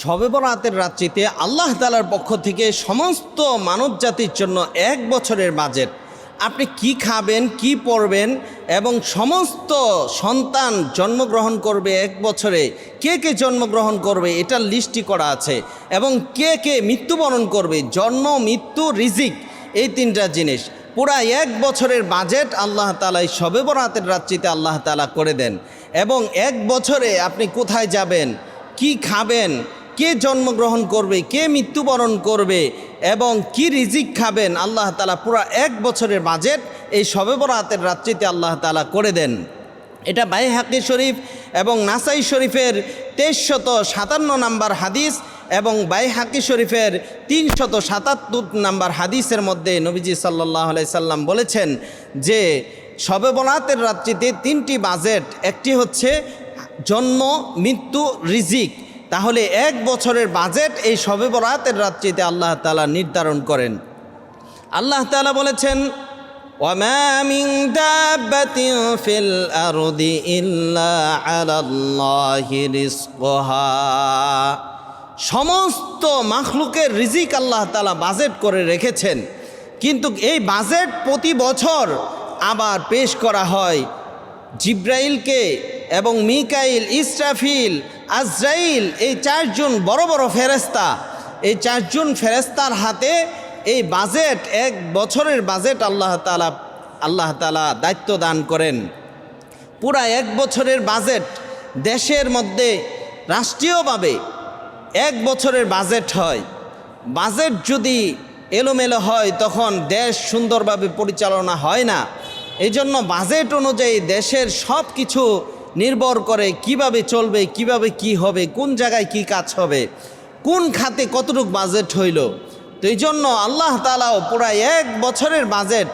শবে বরাতের রাত্রিতে আল্লাহ তাআলার পক্ষ থেকে সমস্ত মানব জাতির জন্য 1 বছরের বাজেট। আপনি কি খাবেন, কি পরবেন এবং সমস্ত সন্তান জন্মগ্রহণ করবে 1 বছরে, কে কে জন্মগ্রহণ করবে এটার লিস্টই করা আছে, এবং কে কে মৃত্যুবরণ করবে, জন্ম, মৃত্যু, রিজিক, এই 3টা জিনিস। পুরা 1 বছরের বাজেট আল্লাহ তাআলা এই শবে বরাতের রাত্রিতে আল্লাহ তাআলা করে দেন। এবং 1 বছরে আপনি কোথায় যাবেন, কি খাবেন, কে জন্মগ্রহণ করবে, কে মৃত্যুবরণ করবে এবং কি রিজিক খাবেন, আল্লাহ তাআলা পুরা 1 বছরের বাজেট এই শবে বরাতের রাত্রিতে আল্লাহ তাআলা করে দেন। এটা বাইহাকি শরীফ এবং নাসাই শরীফের 2357 নম্বর হাদিস এবং বাইহাকি শরীফের 377 নম্বর হাদিসের মধ্যে নবীজি সাল্লাল্লাহু আলাইহি সাল্লাম বলেছেন যে শবে বরাতের রাত্রিতে 3টি বাজেট, একটি হচ্ছে জন্ম, মৃত্যু, রিজিক। তাহলে 1 বছরের বাজেট এই শবে বরাতের রাত্রিতে আল্লাহ তাআলা নির্ধারণ করেন। আল্লাহ তাআলা বলেছেন, ওয়ামা মিন দাব্বাতিন ফিল আরদি ইল্লা আলাল্লাহি রিজকুহা। সমস্ত মাখলুকের রিজিক আল্লাহ তাআলা বাজেট করে রেখেছেন, কিন্তু এই বাজেট প্রতি বছর আবার পেশ করা হয় জিব্রাইলকে এবং মিকাইল, ইসরাফিল, আজরাইল, এই 4 জন বড় বড় ফেরেশতা, এই 4 জন ফেরেশতার হাতে এই বাজেট, 1 বছরের বাজেট আল্লাহ তাআলা দায়িত্ব দান করেন। পুরা 1 বছরের বাজেট দেশের মধ্যে রাষ্ট্রীয়ভাবে 1 বছরের বাজেট হয়। বাজেট যদি এলোমেলো হয় তখন দেশ সুন্দরভাবে পরিচালনা হয় না। এই জন্য বাজেট অনুযায়ী দেশের সব কিছু নির্ভর করে কিভাবে চলবে, কিভাবে কি হবে, কোন জায়গায় কি কাজ হবে, কোন খাতে কতটুকু বাজেট হইল। তো এই জন্য আল্লাহ তাআলাও পুরা 1 বছরের বাজেট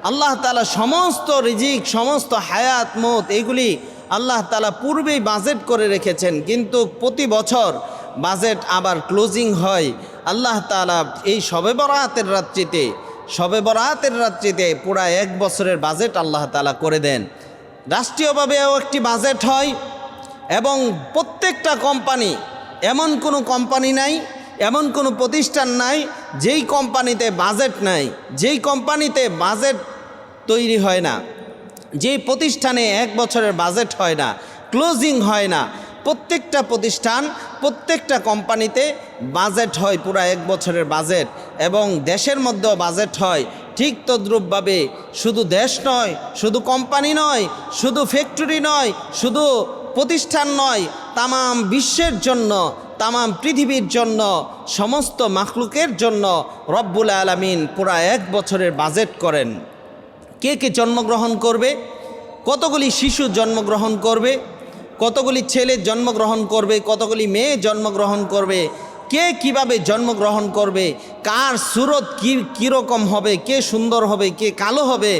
আল্লাহ তাআলা সমস্ত রিজিক, সমস্ত হায়াত, মত, এগুলি আল্লাহ তাআলা পূর্বেই বাজেট করে রেখেছেন, কিন্তু প্রতি বছর বাজেট আবার ক্লোজিং হয়। আল্লাহ তাআলা এই শবে বরাতের রাত্রিতে পুরা 1 বছরের বাজেট আল্লাহ তাআলা করে দেন। রাষ্ট্রীয়ভাবেও একটি বাজেট হয় এবং প্রত্যেকটা কোম্পানি, এমন কোনো কোম্পানি নাই, এমন কোনো প্রতিষ্ঠান নাই যেই কোম্পানিতে বাজেট নাই, যেই কোম্পানিতে বাজেট তৈরি হয় না, যেই প্রতিষ্ঠানে 1 বছরের বাজেট হয় না, ক্লোজিং হয় না। প্রত্যেকটা প্রতিষ্ঠান, প্রত্যেকটা কোম্পানিতে বাজেট হয় পুরা 1 বছরের বাজেট, এবং দেশের মধ্যেও বাজেট হয় ঠিক তদ্রূপভাবে। শুধু দেশ নয়, শুধু কোম্পানি নয়, শুধু ফ্যাক্টরি নয়, শুধু প্রতিষ্ঠান নয়, তামাম বিশ্বের জন্য, তামাম পৃথিবীর জন্য, সমস্ত মাখলুকের জন্য রব্বুল আলামিন পুরা 1 বছরের বাজেট করেন। কে কে জন্মগ্রহণ করবে, কতগুলি শিশু জন্মগ্রহণ করবে, কতগুলি ছেলে জন্মগ্রহণ করবে, কতগুলি মেয়ে জন্মগ্রহণ করবে, কে কিভাবে জন্মগ্রহণ করবে, কার সুরত কীরকম হবে, কে সুন্দর হবে, কে কালো হবে,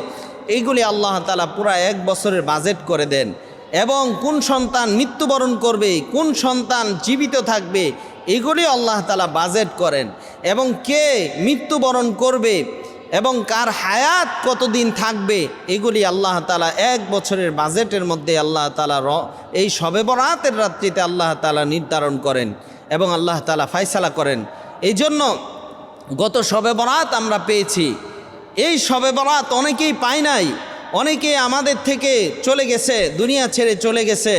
এইগুলি আল্লাহ তাআলা পুরা 1 বছরের বাজেট করে দেন। এবং কোন সন্তান মৃত্যুবরণ করবে, কোন সন্তান জীবিত থাকবে, এগুলি আল্লাহ তাআলা বাজেট করেন। এবং কে মৃত্যুবরণ করবে এবং কার হায়াত কতদিন থাকবে, এগুলি আল্লাহ তাআলা 1 বছরের বাজেটের মধ্যে আল্লাহ তাআলা এই শবে বরাতের রাত্রিতে আল্লাহ তাআলা নির্ধারণ করেন এবং আল্লাহ তাআলা ফয়সালা করেন। এই জন্য গত শবে বরাত আমরা পেয়েছি। এই শবে বরাত অনেকেই পায় নাই, অনেকে আমাদের থেকে চলে গেছে, দুনিয়া ছেড়ে চলে গেছে,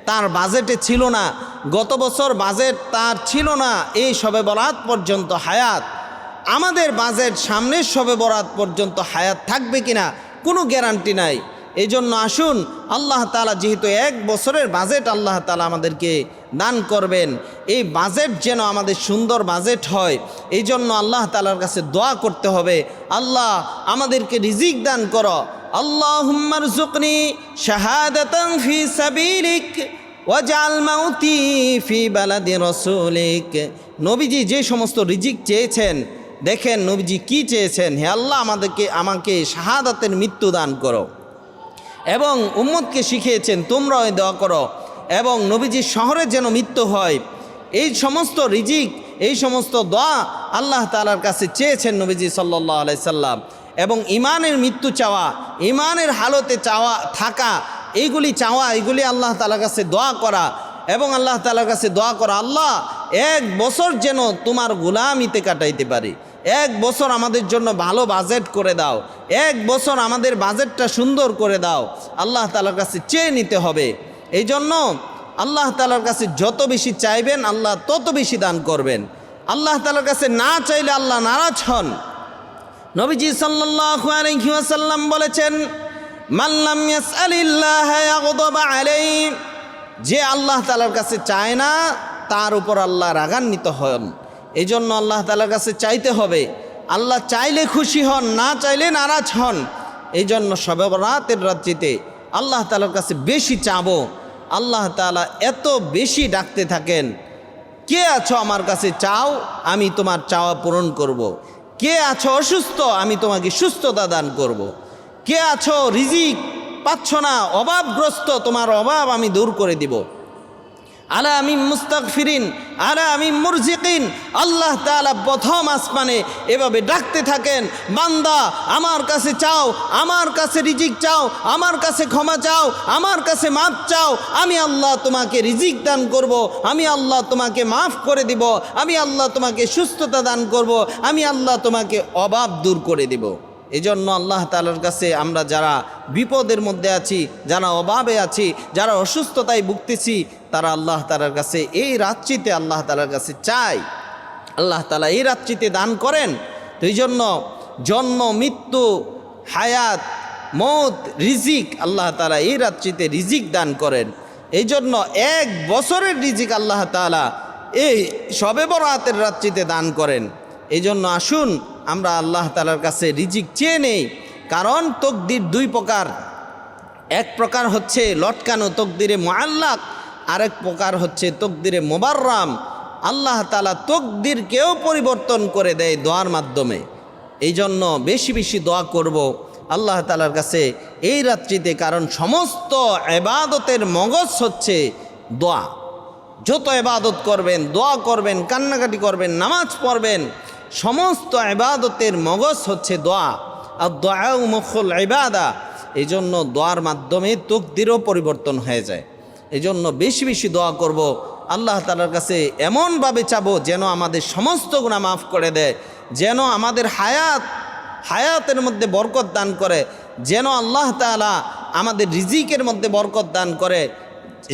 তার বাজেটে ছিল না। গত বছর বাজেট তার ছিল না এই শবে বরাত পর্যন্ত হায়াত। আমাদের বাজেট সামনের শবে বরাত পর্যন্ত হায়াত থাকবে কিনা কোনো গ্যারান্টি নাই। এই জন্য আসুন, আল্লাহ তাআলা যেহেতু 1 বছরের বাজেট আল্লাহ তাআলা আমাদেরকে দান করবেন, এই বাজেট যেন আমাদের সুন্দর বাজেট হয়, এই জন্য আল্লাহ তাআলার কাছে দোয়া করতে হবে, আল্লাহ আমাদেরকে রিজিক দান করো। আল্লাহুম্মা রযুকনি শাহাদাতান ফি সাবিলিক ওয়াজআল মাউতি ফি বালাদি রাসূলিক। নবীজি যে সমস্ত রিজিক চেয়েছেন, দেখেন নবীজি কি চেয়েছেন, হে আল্লাহ আমাকে শাহাদাতের মৃত্যু দান করো। এবং উম্মতকে শিখিয়েছেন তোমরাও দোয়া করো এবং নবীজির শহরে যেন মৃত্যু হয়। এই সমস্ত রিজিক, এই সমস্ত দোয়া আল্লাহ তাআলার কাছে চেয়েছেন নবীজি সাল্লাল্লাহু আলাইহি সাল্লাম। এবং ইমানের মৃত্যু চাওয়া, ইমানের হালতে চাওয়া থাকা, এইগুলি চাওয়া, এইগুলি আল্লাহ তাআলার কাছে দোয়া করা এবং আল্লাহ তাআলার কাছে দোয়া করা, আল্লাহ এক বছর যেন তোমার গোলামিতে কাটাইতে পারি, এক বছর আমাদের জন্য ভালো বাজেট করে দাও, এক বছর আমাদের বাজেটটা সুন্দর করে দাও। আল্লাহ তাআলার কাছে চেয়ে নিতে হবে। এই জন্য আল্লাহ তাআলার কাছে যত বেশি চাইবেন আল্লাহ তত বেশি দান করবেন। আল্লাহ তাআলার কাছে না চাইলে আল্লাহ নারাজ হন। নবীজি সাল্লাল্লাহু আলাইহি ওয়াসাল্লাম বলেছেন, মান লাম ইয়াসআলিল্লাহ ইয়াগদাব আলাইহি, যে আল্লাহ তাআলার কাছে চায় না তার উপর আল্লাহ রাগান্বিত হন। এই জন্য আল্লাহ তাআলার কাছে চাইতে হবে। আল্লাহ চাইলে খুশি হন, না চাইলে নারাজ হন। এই জন্য শবে বরাতের রাত্রিতে আল্লাহ তাআলার কাছে বেশি চাবো। আল্লাহ তাআলা এত বেশি ডাকতে থাকেন, কে আছো আমার কাছে চাও, আমি তোমার চাওয়া পূরণ করব। কে আছো অসুস্থ, আমি তোমাকে সুস্থতা দান করব। কে আছো রিজিক পাচ্ছ না, অভাবগ্রস্ত, তোমার অভাব আমি দূর করে দিব। আলা আমি মুস্তাগফিরিন আলা আমি মুরজিকিন। আল্লাহ তাআলা প্রথম আসমানে এভাবে ডাকতে থাকেন, বান্দা আমার কাছে চাও, আমার কাছে রিজিক চাও, আমার কাছে ক্ষমা চাও, আমার কাছে মাফ চাও, আমি আল্লাহ তোমাকে রিজিক দান করব, আমি আল্লাহ তোমাকে মাফ করে দিব, আমি আল্লাহ তোমাকে সুস্থতা দান করব, আমি আল্লাহ তোমাকে অভাব দূর করে দিব। এই জন্য আল্লাহ তাআলার কাছে আমরা যারা বিপদের মধ্যে আছি, যারা অভাবে আছি, যারা অসুস্থতায় ভুগতেছি, তারা আল্লাহ তাআলার কাছে এই রাত্রিতে আল্লাহ তাআলার কাছে চাই। আল্লাহ তাআলা এই রাত্রিতে দান করেন। তো এই জন্য জন্ম, মৃত্যু, হায়াত, মৌত, রিজিক আল্লাহ তাআলা এই রাত্রিতে রিজিক দান করেন। এই জন্য এক বছরের রিজিক আল্লাহ তাআলা এই শবে বরাতের রাত্রিতে দান করেন। এই জন্য আসুন আমরা আল্লাহ তাআলার কাছে রিজিক চেয়ে নেই। কারণ তকদির দুই প্রকার, এক প্রকার হচ্ছে লটকানো তকদিরে মুআল্লাক, আরেক প্রকার হচ্ছে তকদিরে মুবাররাম। আল্লাহ তাআলা তকদিরকেও পরিবর্তন করে দেয় দোয়ার মাধ্যমে। এই জন্য বেশি বেশি দোয়া করব আল্লাহ তাআলার কাছে এই রাত্রিতে। কারণ সমস্ত ইবাদতের মগজ হচ্ছে দোয়া। যত ইবাদত করবেন, দোয়া করবেন, কান্নাকাটি করবেন, নামাজ পড়বেন, সমস্ত ইবাদতের মগজ হচ্ছে দোয়া। আর দোয়া মুখুল ইবাদা। এই জন্য দোয়ার মাধ্যমে তকদিরও পরিবর্তন হয়ে যায়। এই জন্য বেশি বেশি দোয়া করব আল্লাহ তাআলার কাছে, এমনভাবে চাবো যেন আমাদের সমস্ত গুনাহ মাফ করে দেয়, যেন আমাদের হায়াতের মধ্যে বরকত দান করে, যেন আল্লাহ তাআলা আমাদের রিজিকের মধ্যে বরকত দান করে,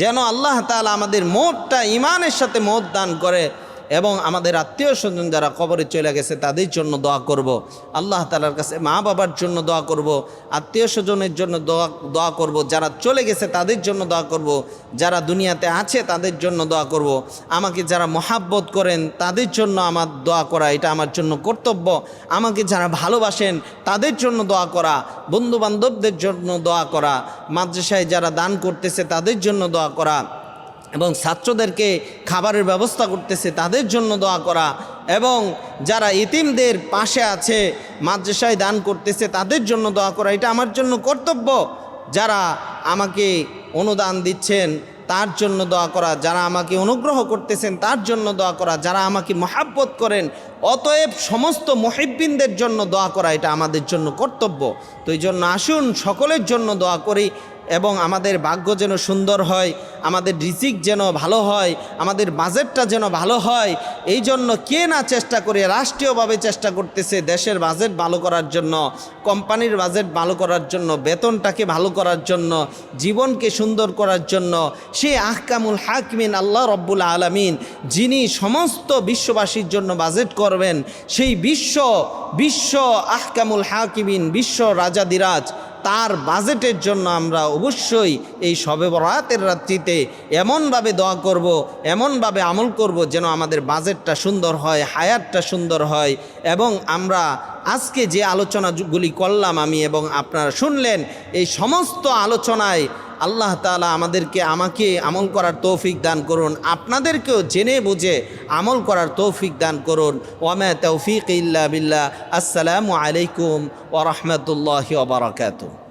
যেন আল্লাহ তাআলা আমাদের মওতটা ঈমানের সাথে মওত দান করে, এবং আমাদের আত্মীয় স্বজন যারা কবরে চলে গেছে তাদের জন্য দোয়া করব। আল্লাহ তাআলার কাছে মা বাবার জন্য দোয়া করব, আত্মীয় স্বজনের জন্য দোয়া করব, যারা চলে গেছে তাদের জন্য দোয়া করব, যারা দুনিয়াতে আছে তাদের জন্য দোয়া করব। আমাকে যারা মহাব্বত করেন তাদের জন্য আমার দোয়া করা, এটা আমার জন্য কর্তব্য। আমাকে যারা ভালোবাসেন তাদের জন্য দোয়া করা, বন্ধুবান্ধবদের জন্য দোয়া করা, মাদ্রাসায় যারা দান করতেছে তাদের জন্য দোয়া করা, এবং ছাত্রদেরকে খাবারের ব্যবস্থা করতেছে তাদের জন্য দোয়া করা, এবং যারা ইতিমদের পাশে আছে মাদ্রাসায় দান করতেছে তাদের জন্য দোয়া করা, এটা আমার জন্য কর্তব্য। যারা আমাকে অনুদান দিচ্ছেন তার জন্য দোয়া করা, যারা আমাকে অনুগ্রহ করতেছেন তার জন্য দোয়া করা, যারা আমাকে মহাব্বত করেন, অতএব সমস্ত মুহিব্বিনদের জন্য দোয়া করা, এটা আমাদের জন্য কর্তব্য। তো এই জন্য আসুন সকলের জন্য দোয়া করি, এবং আমাদের ভাগ্য যেন সুন্দর হয়, আমাদের রিজিক যেন ভালো হয়, আমাদের বাজেটটা যেন ভালো হয়। এই জন্য কে না চেষ্টা করে, রাষ্ট্রীয়ভাবে চেষ্টা করতেছে দেশের বাজেট ভালো করার জন্য, কোম্পানির বাজেট ভালো করার জন্য, বেতনটাকে ভালো করার জন্য, জীবনকে সুন্দর করার জন্য। সেই আহকামুল হাকিমিন আল্লাহ রব্বুল আলামিন, যিনি সমস্ত বিশ্ববাসীর জন্য বাজেট করবেন, সেই বিশ্ব আহকামুল হাকিমিন, বিশ্ব রাজাদিরাজ, তার বাজেটের জন্য আমরা অবশ্যই এই শবে বরাতের রাত্রিতে এমনভাবে দোয়া করব, এমনভাবে আমল করব যেন আমাদের বাজেটটা সুন্দর হয়, হায়াতটা সুন্দর হয়। এবং আমরা আজকে যে আলোচনাগুলি করলাম আমি এবং আপনারা শুনলেন, এই সমস্ত আলোচনায় আল্লাহ তাআলা আমাকে আমল করার তৌফিক দান করুন, আপনাদেরকেও জেনে বুঝে আমল করার তৌফিক দান করুন। ওয়ামা তৌফিক ইল্লা বিল্লাহ। আসসালামু আলাইকুম ওয়া রাহমাতুল্লাহি ওয়া বারাকাতুহু।